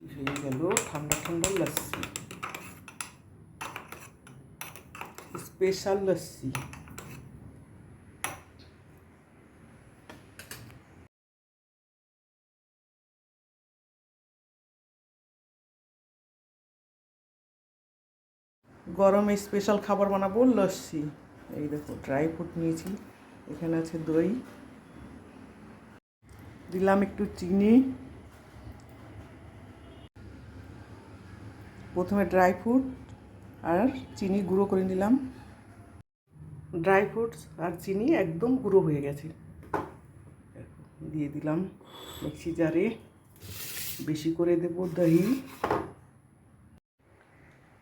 হয়ে গেল ঠান্ডা ঠান্ডা লস্যি, স্পেশাল লস্যি। গরমে স্পেশাল খাবার বানাবো লস্যি। এই দেখো ড্রাই ফ্রুট নিয়েছি, এখানে আছে দই, দিলাম একটু চিনি। প্রথমে ড্রাই ফ্রুট আর চিনি গুঁড়ো করে নিলাম। ড্রাই ফ্রুটস আর চিনি একদম গুঁড়ো হয়ে গেছে, দিয়ে দিলাম মিক্সি জারে। বেশি করে দেব দহি,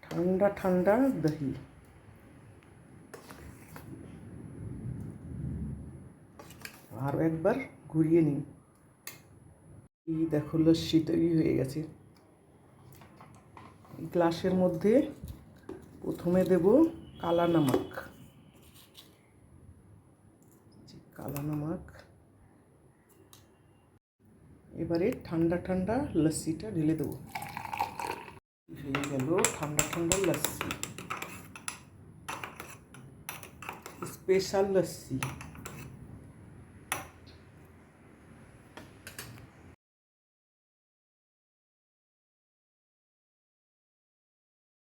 ঠান্ডা ঠান্ডা দহি। আরও একবার ঘুরিয়ে নিই। এই দেখো লস্যি তৈরি হয়ে গেছে। গ্লাসের মধ্যে প্রথমে দেব কালা নমক, এবারে ঠান্ডা ঠান্ডা লস্যিটা ঢেলে দেবো। হয়ে গেল ঠান্ডা ঠান্ডা লস্যি, স্পেশাল লস্যি।